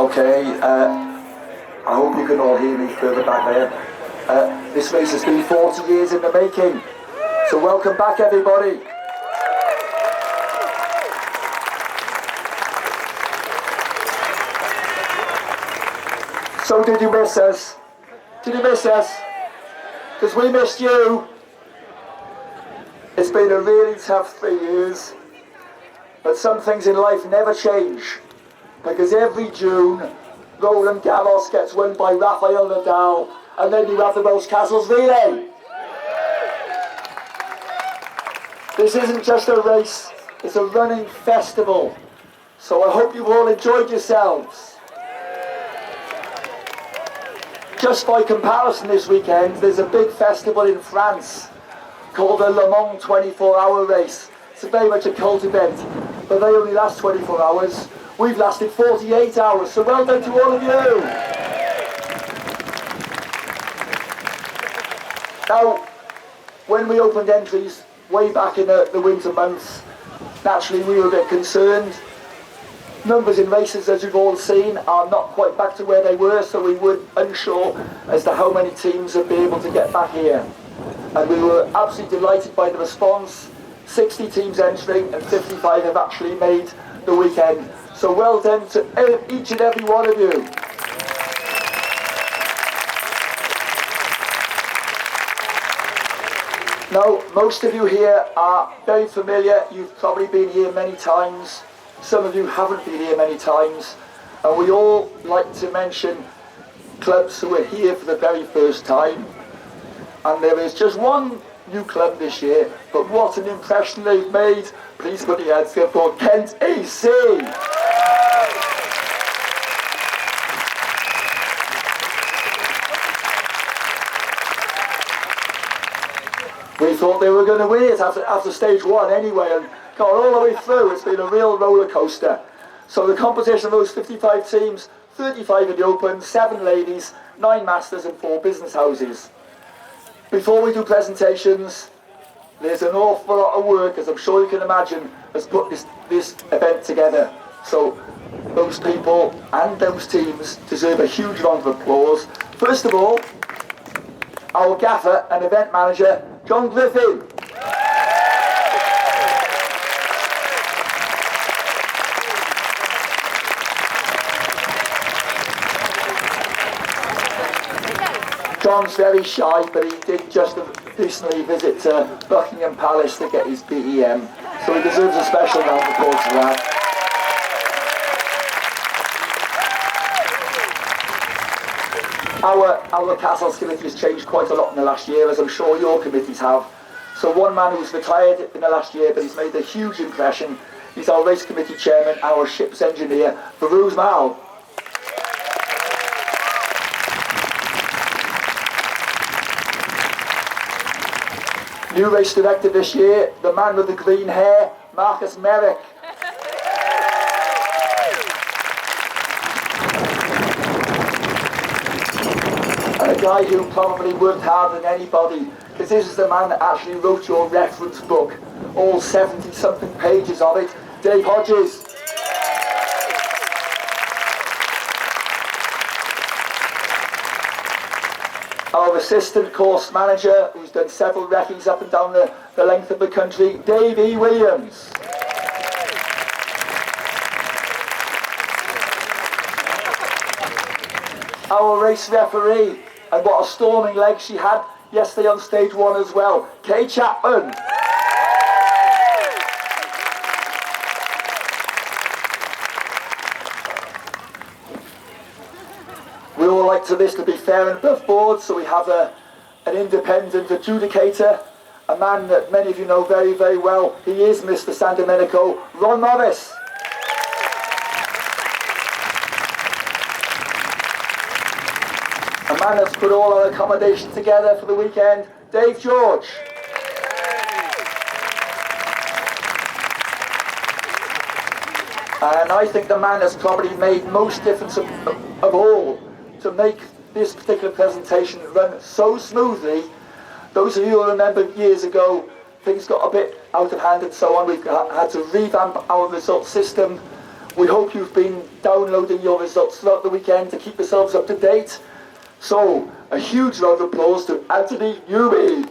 Okay, I hope you can all hear me further back there. This race has been 40 years in the making, so welcome back everybody. So did you miss us? Did you miss us? Because we missed you. It's been a really tough 3 years, but some things in life never change, because every June Roland Garros gets won by Rafael Nadal, and then you have the Welsh Castles Relay. This isn't just a race, it's a running festival, so I hope you've all enjoyed yourselves. Just by comparison, this weekend there's a big festival in France called the Le Mans 24-hour race. It's very much a cult event, but they only last 24 hours. We've lasted 48 hours, so well done to all of you. Now, when we opened entries way back in the winter months, naturally we were a bit concerned. Numbers in races, as you've all seen, are not quite back to where they were, so we were unsure as to how many teams would be able to get back here. And we were absolutely delighted by the response. 60 teams entering and 55 have actually made the weekend. So well done to each and every one of you. Now, most of you here are very familiar. You've probably been here many times. Some of you haven't been here many times. And we all like to mention clubs who are here for the very first time. And there is just one new club this year, but what an impression they've made. Please put your hands up for Kent AC. We thought they were going to win it after stage one anyway, and got all the way through. It's been a real roller coaster. So the composition of those 55 teams, 35 in the Open, 7 ladies, 9 masters and 4 business houses. Before we do presentations, there's an awful lot of work, as I'm sure you can imagine, has put this event together. So those people and those teams deserve a huge round of applause. First of all, our gaffer and event manager, John Griffin. John's very shy, but he did just recently visit Buckingham Palace to get his BEM, so he deserves a special round of applause for that. Our Castles committee has changed quite a lot in the last year, as I'm sure your committees have. So one man who's retired in the last year, but he's made a huge impression. He's our race committee chairman, our ship's engineer, Farouz Mal. New race director this year, the man with the green hair, Marcus Merrick. And a guy who probably worked harder than anybody, because this is the man that actually wrote your reference book, all 70-something pages of it, Dave Hodges. Our assistant course manager, who's done several recce's up and down the length of the country, Dave E. Williams. Our race referee, and what a storming leg she had yesterday on stage 1 as well, Kay Chapman. We all like this to be fair and above board, so we have an independent adjudicator, a man that many of you know very, very well. He is Mr. San Domenico, Ron Morris. A man that's put all our accommodation together for the weekend, Dave George. And I think the man that's probably made most difference of all to make this particular presentation run so smoothly. Those of you who remember years ago, things got a bit out of hand and so on. We've had to revamp our result system. We hope you've been downloading your results throughout the weekend to keep yourselves up to date. So, a huge round of applause to Anthony Newby.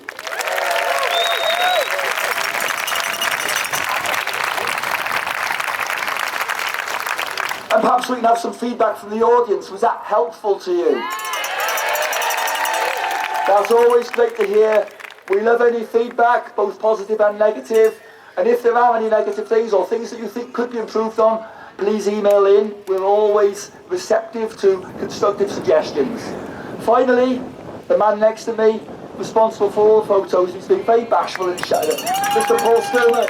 And perhaps we can have some feedback from the audience. Was that helpful to you? That's always great to hear. We love any feedback, both positive and negative. And if there are any negative things or things that you think could be improved on, please email in. We're always receptive to constructive suggestions. Finally, the man next to me, responsible for all the photos, he's been very bashful and shy, Mr. Paul Stillman.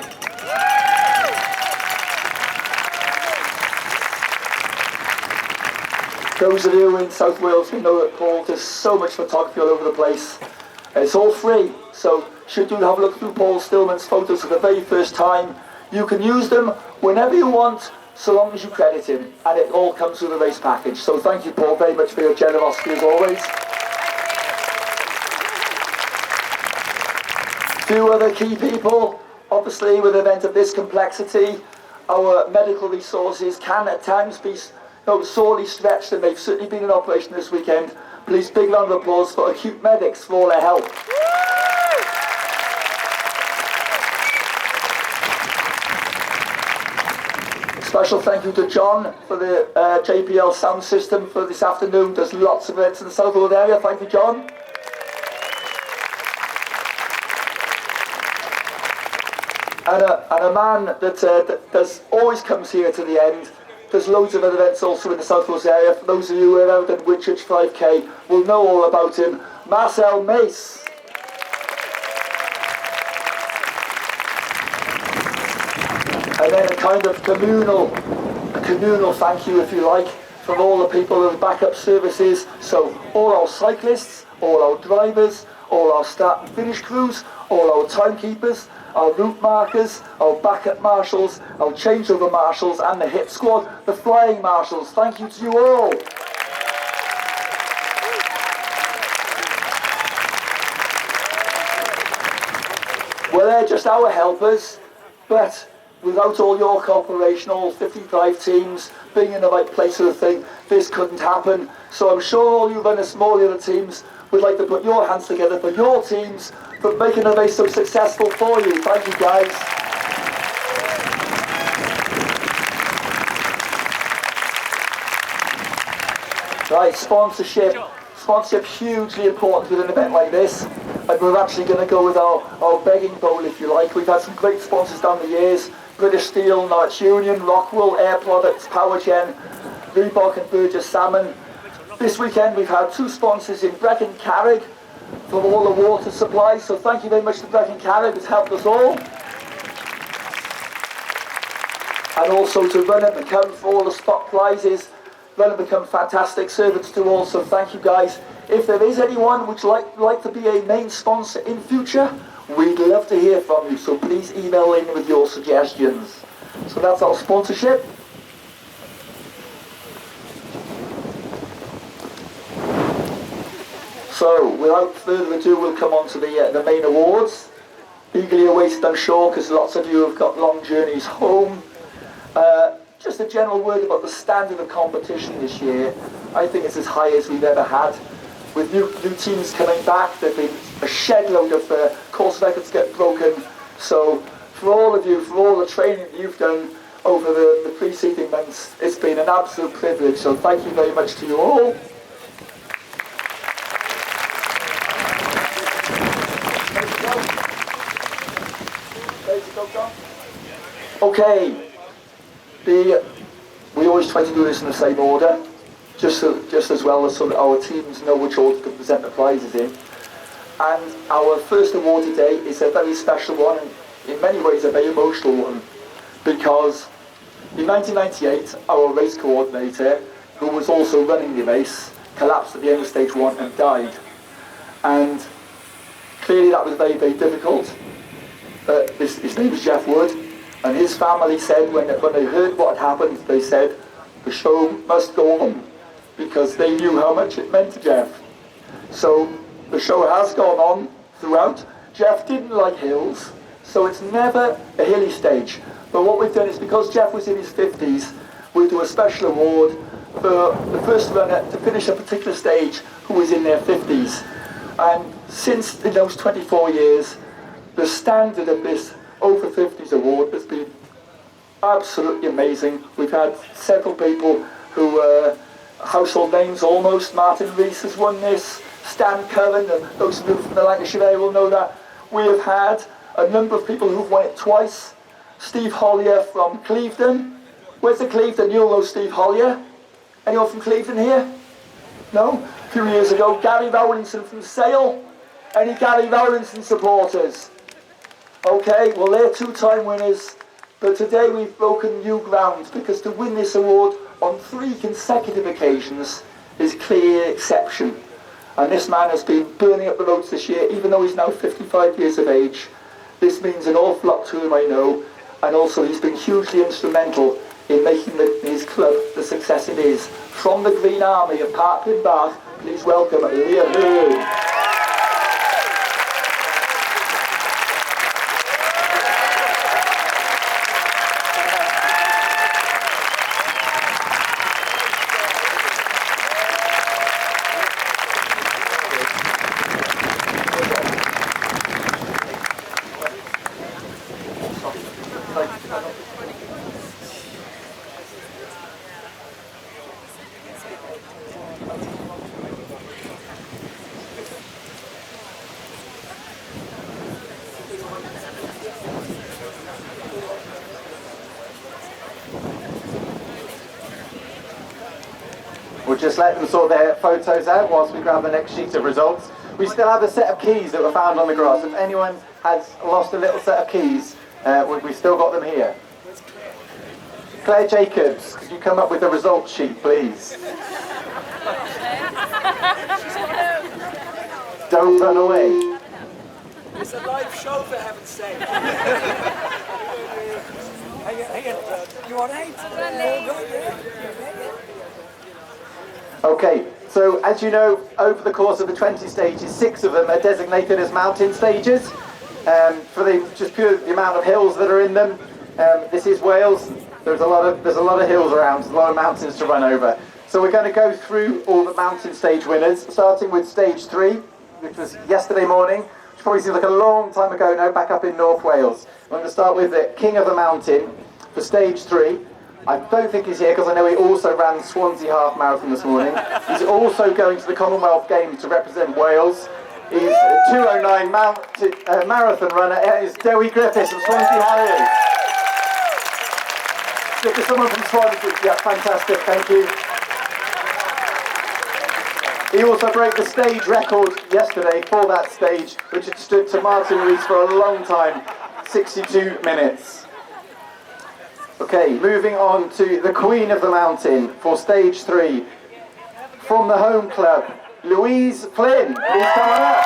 Those of you in South Wales, we know that Paul does so much photography all over the place. It's all free, so should you have a look through Paul Stillman's photos for the very first time, you can use them whenever you want, so long as you credit him, and it all comes with a race package. So thank you, Paul, very much for your generosity as always. Few other key people, obviously with an event of this complexity, our medical resources can at times be sorely stretched, and they've certainly been in operation this weekend. Please, big round of applause for acute medics for all their help. Special thank you to John for the JPL sound system for this afternoon. There's lots of events in the South Wales area. Thank you, John. And a man that always comes here to the end. There's loads of other events also in the South Wales area. For those of you who are out at Whitchurch 5K will know all about him. Marcel Mace. And then a kind of communal thank you, if you like, from all the people of the backup services. So all our cyclists, all our drivers, all our start and finish crews, all our timekeepers, our route markers, our backup marshals, our changeover marshals, and the hit squad, the flying marshals. Thank you to you all. Well, they're just our helpers, but without all your cooperation, all 55 teams being in the right place sort of thing, this couldn't happen. So I'm sure all you run a small unit teams would like to put your hands together for your teams for making the race so successful for you. Thank you, guys. Right, sponsorship. Sponsorship hugely important with an event like this. And we're actually going to go with our begging bowl, if you like. We've had some great sponsors down the years. British Steel, Norwich Union, Rockwool, Air Products, Powergen, Reebok and Burgess Salmon. This weekend we've had two sponsors in Brecon Carrig for all the water supply, so thank you very much to Brecon Carrig, it's helped us all. And also to Run and Become for all the spot prizes. Run and Become fantastic servants to all, so thank you guys. If there is anyone who would like to be a main sponsor in future, we'd love to hear from you, so please email in with your suggestions. So that's our sponsorship. So, without further ado, we'll come on to the main awards. Eagerly awaited, I'm sure, because lots of you have got long journeys home. Just a general word about the standard of competition this year. I think it's as high as we've ever had. With new teams coming back, there've been a shed load of course records get broken. So, for all of you, for all the training that you've done over the preceding months, it's been an absolute privilege. So, thank you very much to you all. Okay, we always try to do this in the same order, just as well as so that our teams know which order to present the prizes in. And our first award today is a very special one, and in many ways a very emotional one, because in 1998 our race coordinator, who was also running the race, collapsed at the end of stage 1 and died. And clearly that was very, very difficult. His name was Jeff Wood, and his family said when they heard what had happened, they said the show must go on, because they knew how much it meant to Jeff. So the show has gone on throughout. Jeff didn't like hills, so it's never a hilly stage. But what we've done is, because Jeff was in his 50s, we'll do a special award for the first runner to finish a particular stage who was in their 50s. And since in those 24 years, the standard of this over 50s award has been absolutely amazing. We've had several people who were household names almost. Martin Rees has won this, Stan Curran, and those of you from the Lancashire area will know that. We have had a number of people who've won it twice. Steve Hollier from Clevedon. Where's the Clevedon? You'll know Steve Hollier. Anyone from Clevedon here? No? A few years ago, Gary Rowlinson from Sale. Any Gary Rowlinson supporters? Okay, well they're two-time winners, but today we've broken new ground because to win this award on 3 consecutive occasions is clear exception. And this man has been burning up the roads this year, even though he's now 55 years of age. This means an awful lot to him, I know, and also he's been hugely instrumental in making his club the success it is. From the Green Army of Parkland Bath, please welcome Liam Hearn. We'll just let them sort their photos out whilst we grab the next sheet of results. We still have a set of keys that were found on the grass. If anyone has lost a little set of keys, we've still got them here. Claire Jacobs, could you come up with the results sheet, please? Don't run away. It's a live show, for heaven's sake. You all right? Okay, so as you know, over the course of the 20 stages, 6 of them are designated as mountain stages. For just pure the amount of hills that are in them. This is Wales. There's a lot of hills around, a lot of mountains to run over. So we're going to go through all the mountain stage winners, starting with stage 3, which was yesterday morning, which probably seems like a long time ago now, back up in North Wales. I'm going to start with the King of the Mountain for stage 3. I don't think he's here because I know he also ran Swansea half marathon this morning. He's also going to the Commonwealth Games to represent Wales. He's a 2:09 marathon runner. It is Dewi Griffiths from Swansea Harriers. Look at someone from Swansea. Yeah, fantastic, thank you. He also broke the stage record yesterday for that stage, which had stood to Martin Rees for a long time, 62 minutes. Okay, moving on to the Queen of the Mountain for stage 3. From the home club, Louise Flynn, please come on up.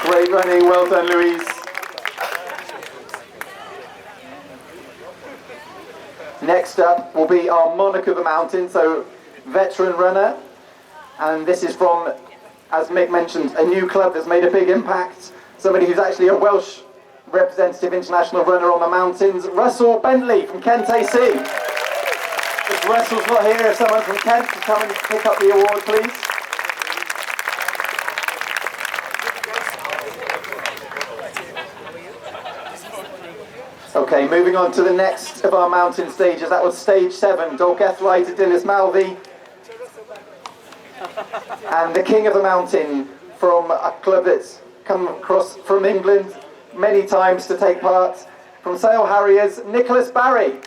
Great running, well done Louise. Next up will be our Monarch of the Mountain, so veteran runner. And this is from, as Mick mentioned, a new club that's made a big impact. Somebody who's actually a Welsh representative international runner on the mountains, Russell Bentley from Kent AC. If Russell's not here, if someone from Kent can come and pick up the award, please. Okay, moving on to the next of our mountain stages. That was stage 7, Dolgethraid to Dilys Malvi. And the King of the Mountain from a club that's come across from England many times to take part, from Sale Harriers, Nicholas Barry.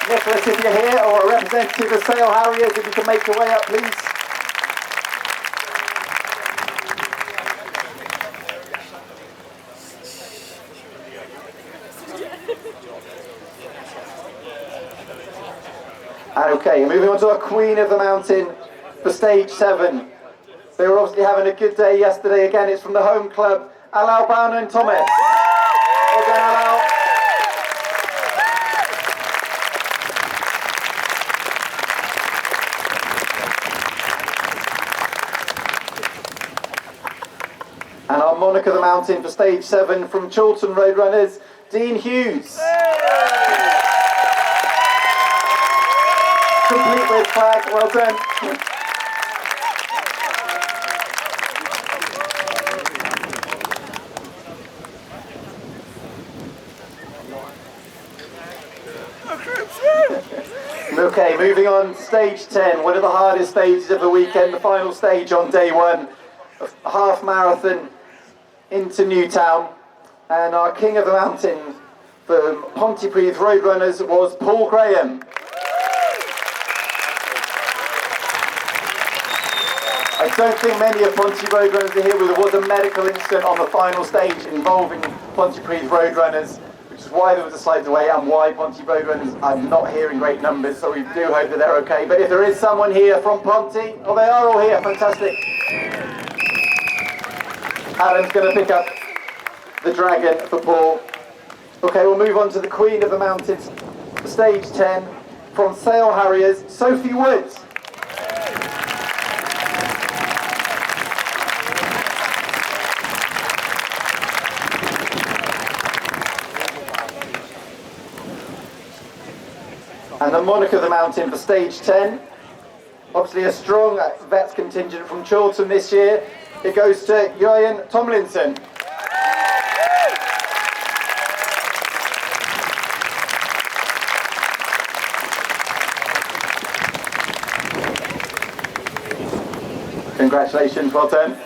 Nicholas, if you're here, or a representative of Sale Harriers, if you can make your way up, please. Okay, moving on to our Queen of the Mountain for stage 7. They were obviously having a good day yesterday. Again, it's from the home club, Alal Bowman Thomas. Well done, Alal. Monarch of the Mountain for stage 7 from Chorlton Roadrunners, Dean Hughes. Complete with flag, well done. Okay, moving on to stage 10, one of the hardest stages of the weekend, the final stage on day 1, a half marathon into Newtown, and our King of the Mountain for Pontypridd Roadrunners was Paul Graham. I don't think many of Pontypridd Roadrunners are here, but there was a medical incident on the final stage involving Pontypridd Roadrunners, which is why there was a slight delay and why Pontypridd Roadrunners are not here in great numbers, so we do hope that they're okay. But if there is someone here from Ponty, oh, they are all here, fantastic. Adam's going to pick up the dragon for Paul. Okay, we'll move on to the Queen of the Mountains, stage 10, from Sale Harriers, Sophie Woods. And the Monarch of the Mountain for stage 10. Obviously a strong vets contingent from Chorlton this year. It goes to Ian Tomlinson. Congratulations, well done.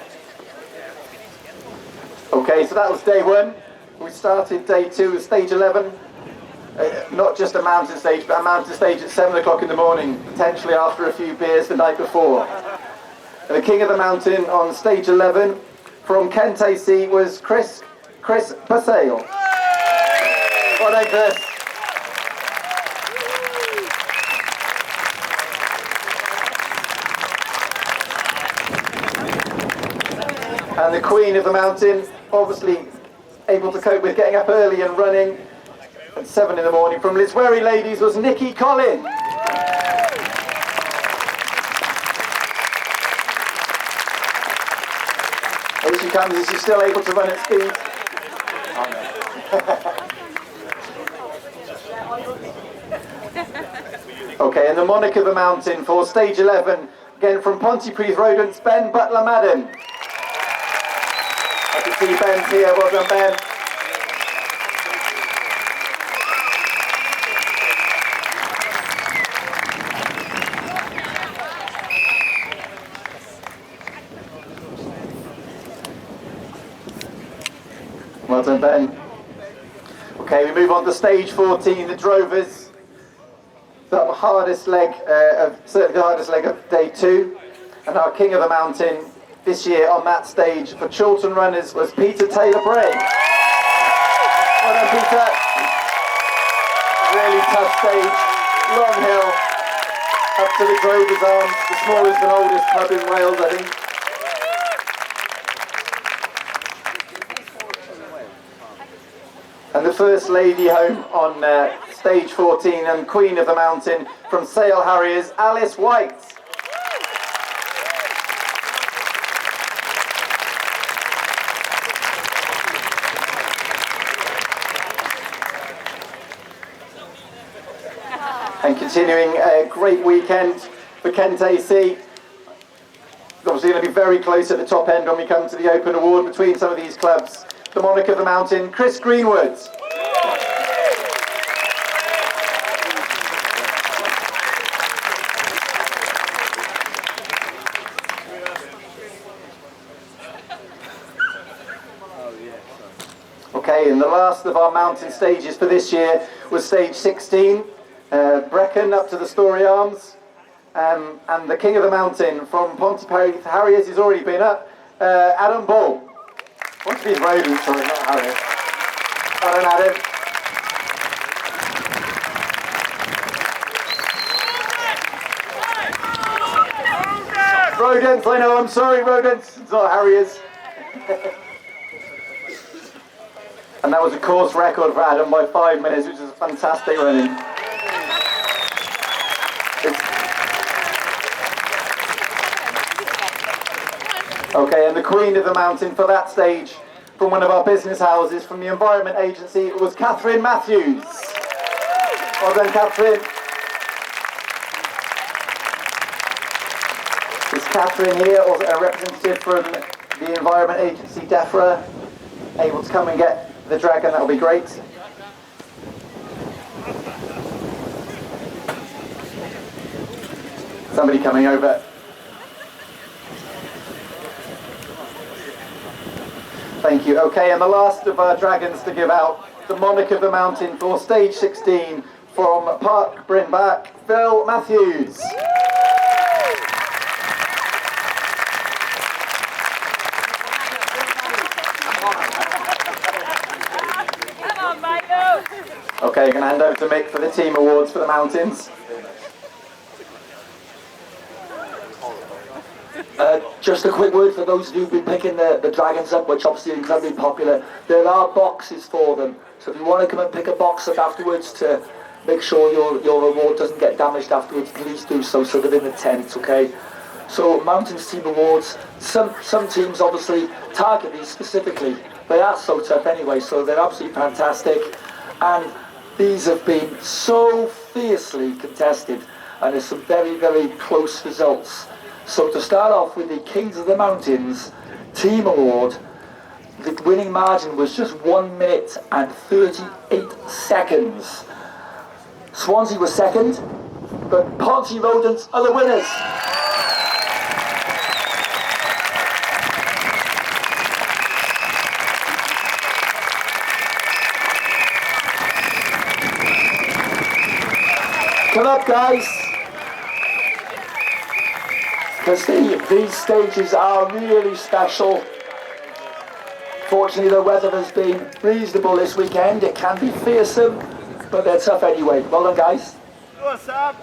Okay, so that was day 1. We started day 2 with stage 11. Not just a mountain stage, but a mountain stage at 7 o'clock in the morning, potentially after a few beers the night before. And the King of the Mountain on stage 11 from Kent AC was Chris Basale. Well done, Chris. And the Queen of the Mountain, obviously able to cope with getting up early and running at 7 in the morning from Liswerry Ladies was Nikki Collin. Here she comes, is she still able to run at speed? Okay, and the Monarch of the Mountain for stage 11, again from Pontypridd Rodents, Ben Butler-Madden. I can see Ben's here, well done Ben. Well done, Ben. Okay, we move on to stage 14, the Drovers. The hardest leg, certainly the hardest leg of day 2. And our King of the Mountain this year on that stage for Chorlton Runners was Peter Taylor-Bray. Well done, Peter. Really tough stage, long hill, up to the Drovers Arms, the smallest and oldest pub in Wales, I think. And the First Lady home on stage 14 and Queen of the Mountain from Sale Harriers, Alice White. And continuing a great weekend for Kent AC. Obviously going to be very close at the top end when we come to the Open Award between some of these clubs. The Monarch of the Mountain, Chris Greenwood. Okay, and the last of our mountain stages for this year was stage 16, Brecon up to the Story Arms, and the King of the Mountain from Pontypridd Harriers, he's already been up, Adam Ball. What's these rodents, sorry, not Harriers. Adam. Rodents, I know, I'm sorry, rodents, it's not Harriers. And that was a course record for Adam by 5 minutes, which is fantastic running. Okay, and the Queen of the Mountain for that stage from one of our business houses, from the Environment Agency, it was Catherine Matthews. Well done, Catherine. Is Catherine here, or a representative from the Environment Agency, DEFRA, able to come and get the dragon? That'll be great. Somebody coming over. Thank you. Okay, and the last of our dragons to give out the Monarch of the Mountain for stage 16 from Park Brynback, Phil Matthews. Come on, Michael. Okay, you're going to hand over to Mick for the team awards for the mountains. Just a quick word for those of you who've been picking the dragons up, which obviously are incredibly popular. There are boxes for them, so if you want to come and pick a box up afterwards to make sure your award doesn't get damaged afterwards, please do so they're in the tent, okay? So Mountains Team Awards, some teams obviously target these specifically. They are so tough anyway, so they're absolutely fantastic. And these have been so fiercely contested, and there's some very, very close results. So to start off with the Kings of the Mountains Team Award, the winning margin was just 1 minute and 38 seconds. Swansea was second, but Ponty Rodents are the winners. Come up, guys. Because these stages are really special. Fortunately, the weather has been reasonable this weekend. It can be fearsome, but they're tough anyway. Well done, guys. What's up?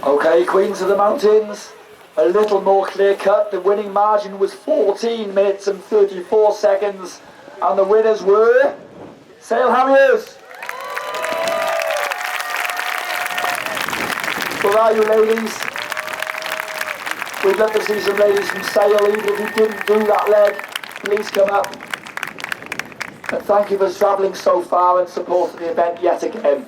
Okay, Queens of the Mountains, a little more clear cut. The winning margin was 14 minutes and 34 seconds, and the winners were Sale Harriers. Where are you, ladies? We'd love to see some ladies from Sale. Even if you didn't do that leg, please come up. And thank you for travelling so far and supporting the event yet again.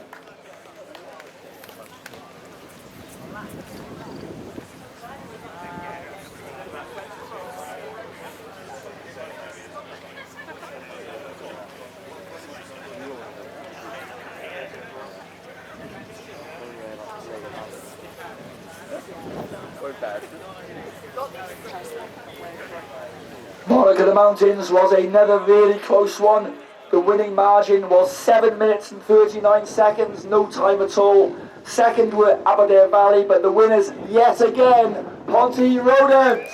Monarch of the Mountains was another really close one. The winning margin was 7 minutes and 39 seconds, no time at all. Second were Aberdare Valley, but the winners yet again, Ponty Rodents.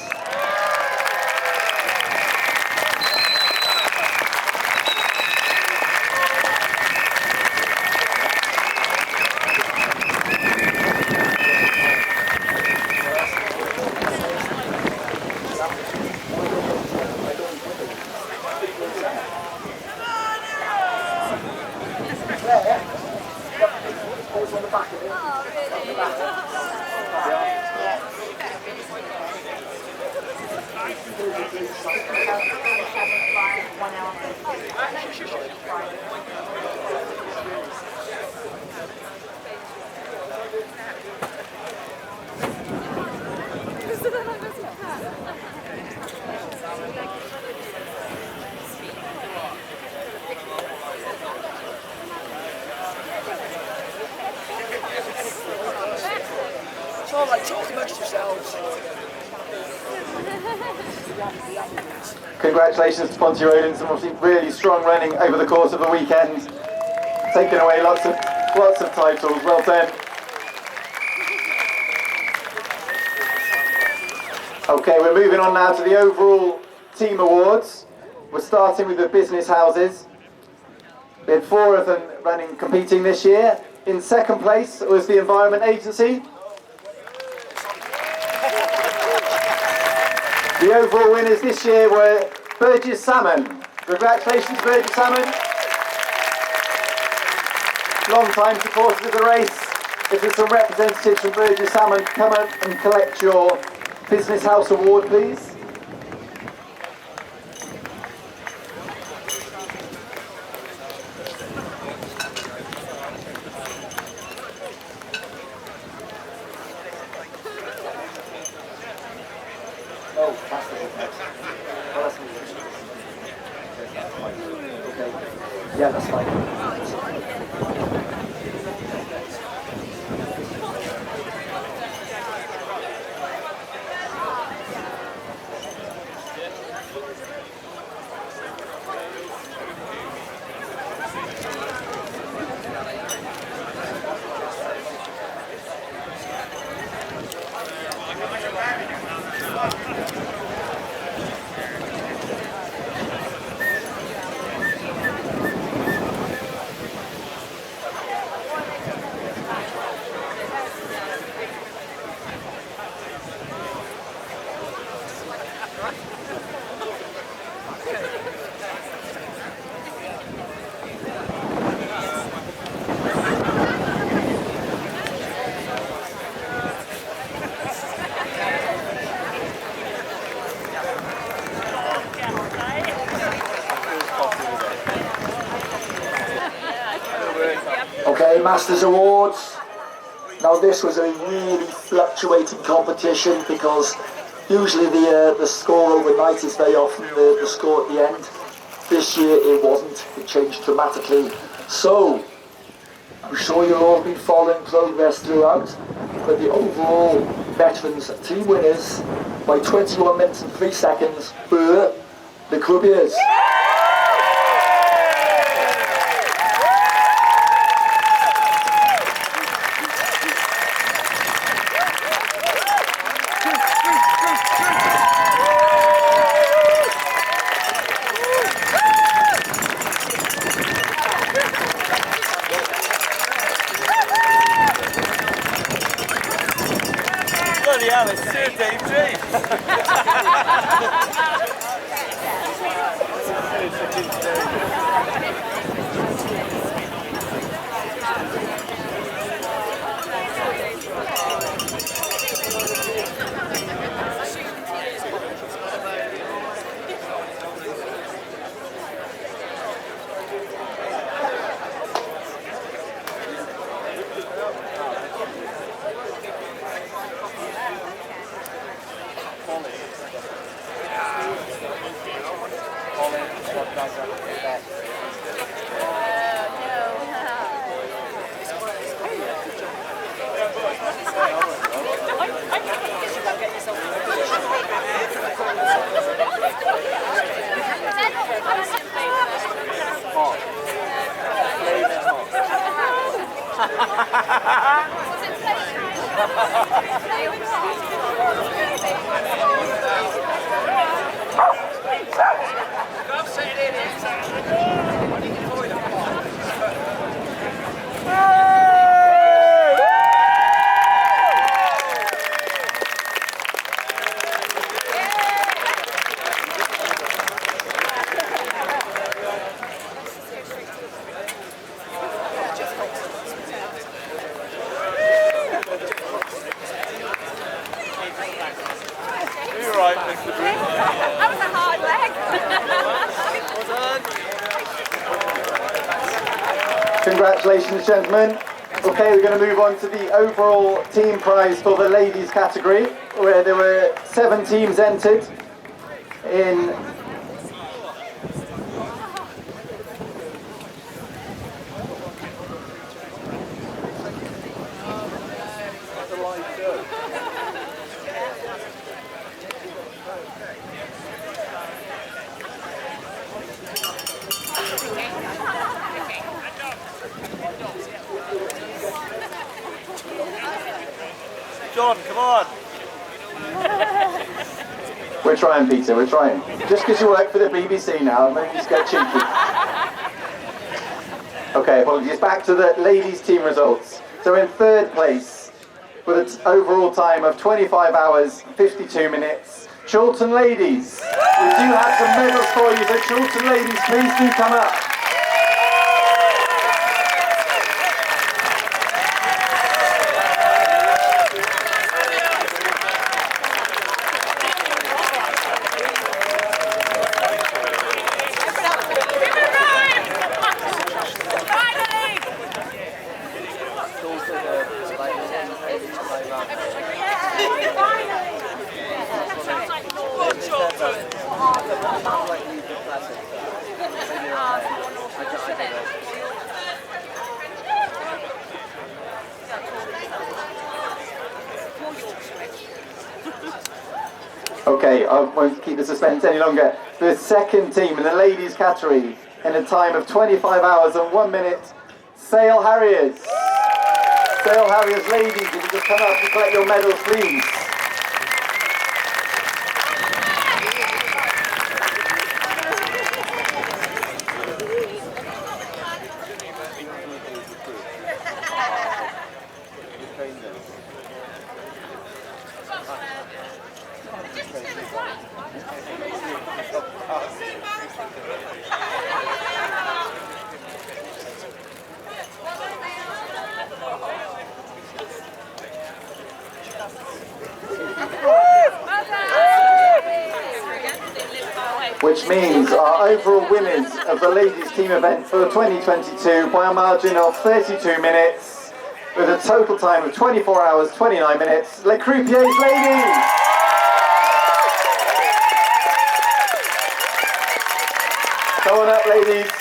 It's all right, talk amongst yourselves. Congratulations to Ponty Rodents, and obviously really strong running over the course of the weekend. Taking away lots of titles. Well done. Okay, we're moving on now to the overall team awards. We're starting with the business houses. We had 4 of them competing this year. In second place was the Environment Agency. The overall winners this year were Burgess Salmon. Congratulations, Burgess Salmon. Long-time supporters of the race. If there's some representatives from Burgess Salmon, come up and collect your Business House Award, please. Oh, that's the next. Oh, that's okay. Yeah, that's fine. Okay, Masters Awards. Now this was a really fluctuating competition because usually the score overnight is very often the score at the end. This year it wasn't, it changed dramatically. So, I'm sure you've all been following progress throughout, but the overall veterans team winners by 21 minutes and 3 seconds were the Croupiers. Bloody hell, it's Sir Dave James. That was a hard leg. Congratulations, gentlemen. Okay, we're going to move on to the overall team prize for the ladies category, where there were 7 teams entered in. John, come on. We're trying, Peter, we're trying. Just because you work for the BBC now, maybe just get cheeky. Okay, apologies. Back to the ladies' team results. So in third place, with an overall time of 25 hours, 52 minutes, Chiltern Ladies. We do have some medals for you, so Chiltern Ladies, please do come up. Okay, I won't keep the suspense any longer. The second team in the ladies category in a time of 25 hours and 1 minute, Sale Harriers. Sale Harriers ladies, if you just come up and collect your medals, please. Which means our overall winners of the ladies team event for 2022 by a margin of 32 minutes with a total time of 24 hours 29 minutes, Les Croupiers ladies! Come on up, ladies.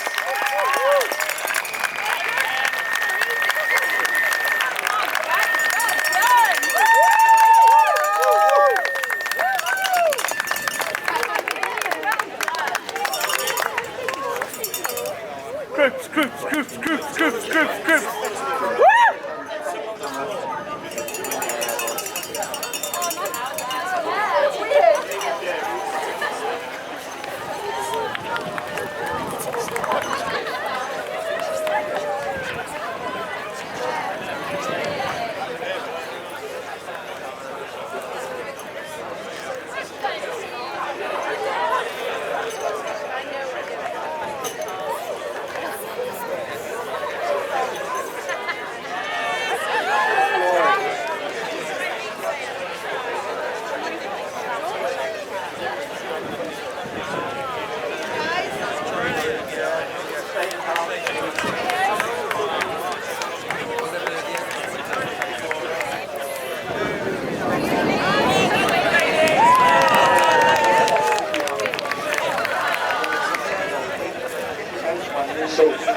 Groups.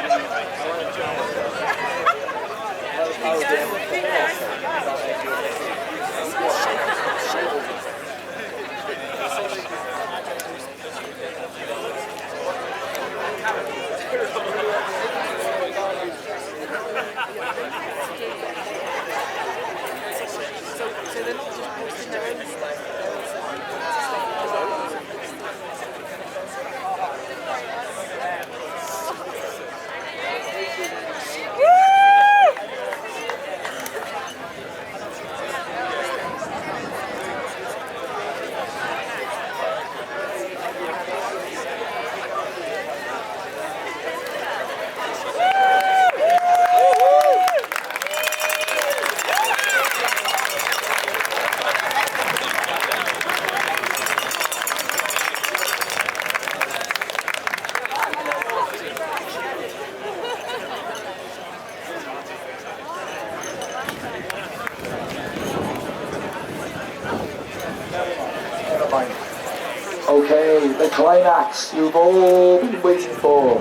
Okay, the climax you've all been waiting for.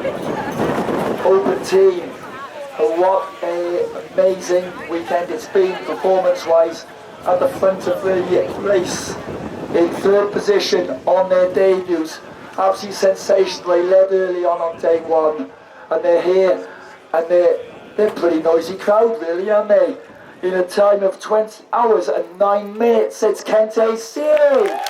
Open team. What an amazing weekend it's been performance-wise at the front of the race. In third position on their debuts. Absolutely sensational. They led early on day one. And they're here. And they're a pretty noisy crowd really, aren't they? In a time of 20 hours and 9 minutes. It's Kente Seal.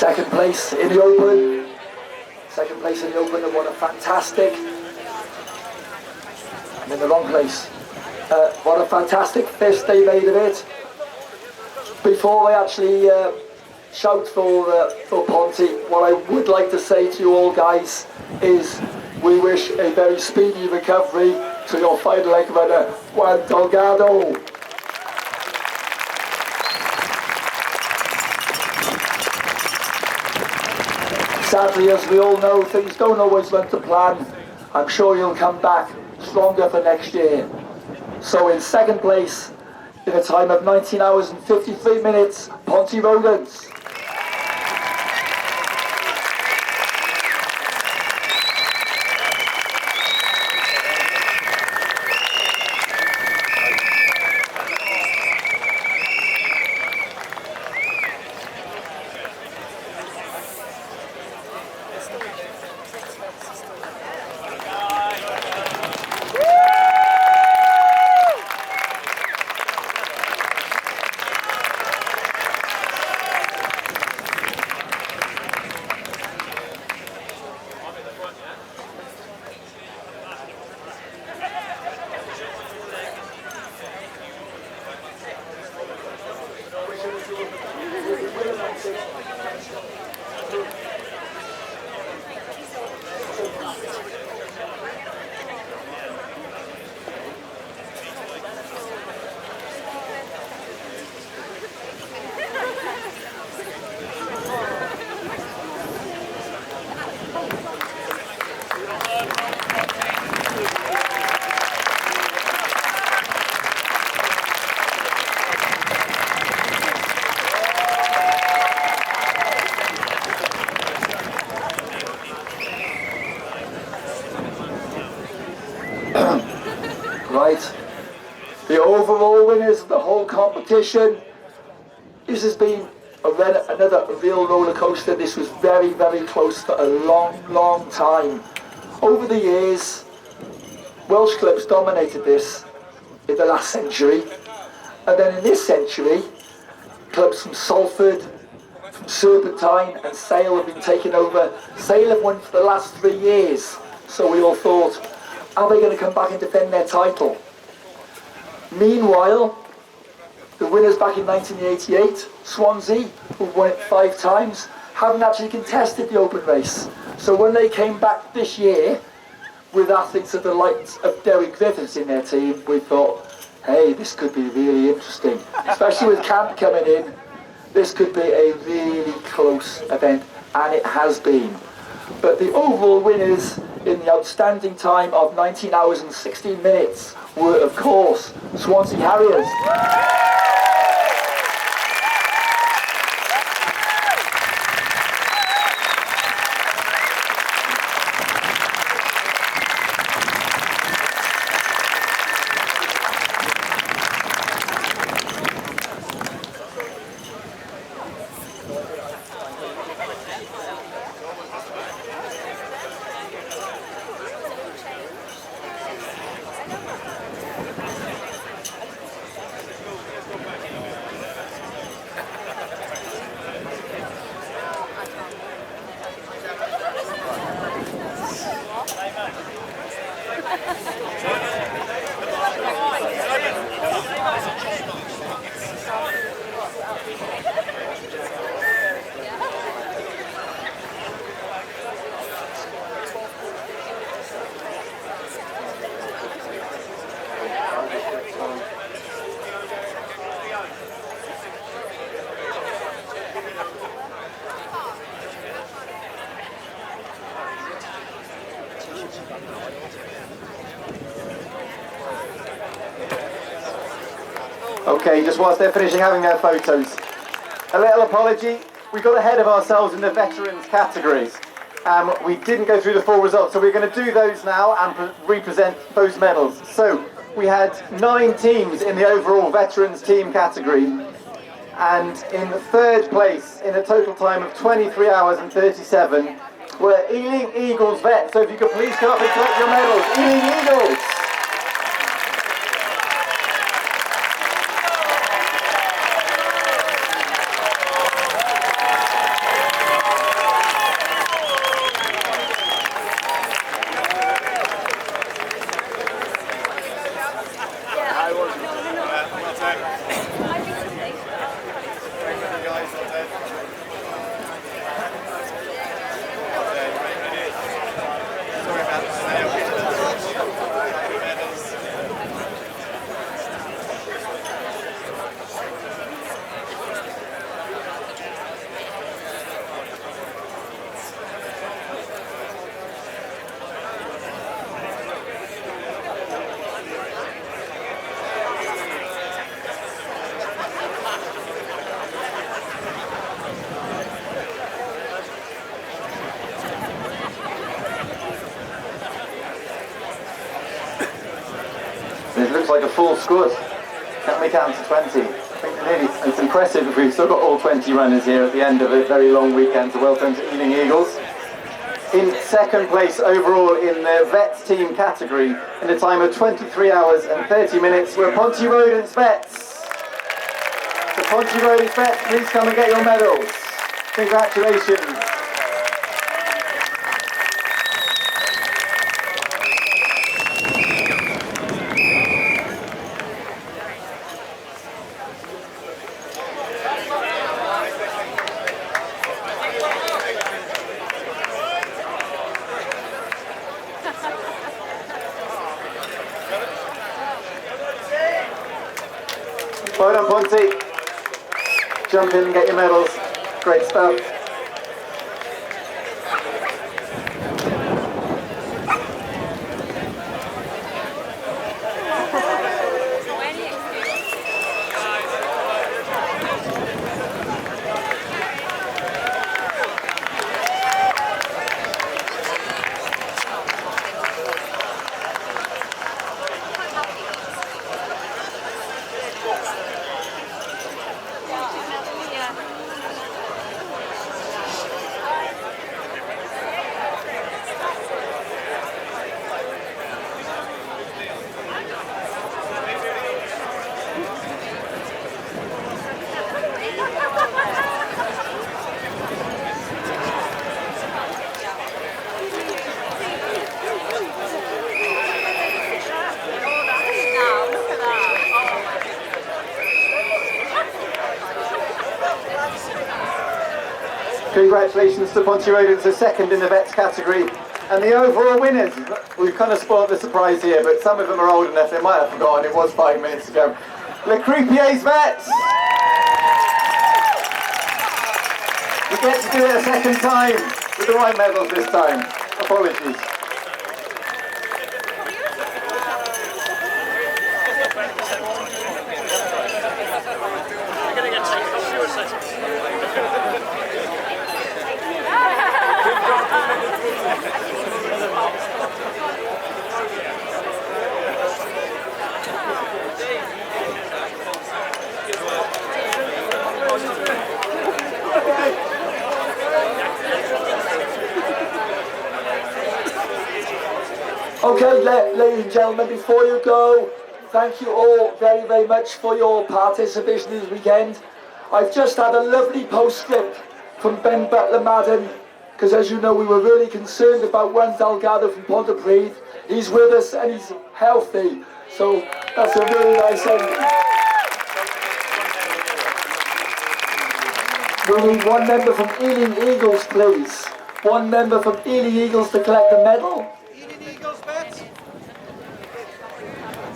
Second place in the Open. Second place in the Open, and what a fantastic... I'm in the wrong place. What a fantastic fist they made of it. Before they actually shout for Ponty, what I would like to say to you all guys is we wish a very speedy recovery to your final leg runner, Juan Delgado. Sadly, as we all know, things don't always run to plan. I'm sure you'll come back stronger for next year. So in second place, in a time of 19 hours and 53 minutes, Ponty Rowlands. Right, the overall winners of the whole competition. This has been another real roller coaster. This was very, very close for a long, long time. Over the years, Welsh clubs dominated this in the last century, and then in this century, clubs from Salford, from Serpentine and Sale have been taken over. Sale have won for the last 3 years, so we all thought, are they going to come back and defend their title? Meanwhile, the winners back in 1988, Swansea, who won it 5 times, haven't actually contested the Open race. So when they came back this year, with athletes of the likes of Derek Griffin in their team, we thought, hey, this could be really interesting. Especially with Camp coming in, this could be a really close event, and it has been. But the overall winners in the outstanding time of 19 hours and 16 minutes were, of course, Swansea Harriers. Okay, just whilst they're finishing having their photos, a little apology. We got ahead of ourselves in the veterans categories. We didn't go through the full results, so we're going to do those now and represent those medals. So we had 9 teams in the overall veterans team category, and in third place in a total time of 23 hours and 37 were Ealing Eagles vets. So if you could please come up and collect your medals. Ealing Eagles! It looks like a full squad. Can't make it down to 20. I think it's impressive if we've still got all 20 runners here at the end of a very long weekend. So well done to Ealing Eagles. In second place overall in the vets team category, in a time of 23 hours and 30 minutes, were Ponty Rodents vets. So Ponty Rodents vets, please come and get your medals. Congratulations. Well done, Ponty. Jump in and get your medals. Great stuff. Congratulations to Ponty Rodents, so second in the vets category. And the overall winners, we've kind of spoiled the surprise here, but some of them are old enough they might have forgotten it was 5 minutes ago. The Croupiers vets! We get to do it a second time with the right medals this time. Apologies. Okay, ladies and gentlemen, before you go, thank you all very, very much for your participation this weekend. I've just had a lovely postscript from Ben Butler Madden, because as you know, we were really concerned about one Delgado from Pontypridd, he's with us and he's healthy. So that's a really nice end. We need one member from Ealing Eagles, please. One member from Ealing Eagles to collect the medal.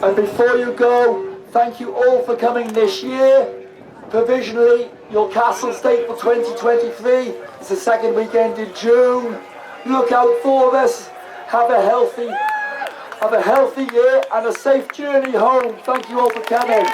And before you go, thank you all for coming this year. Provisionally, your Castle's date for 2023 is the second weekend in June. Look out for us. Have a healthy year and a safe journey home. Thank you all for coming.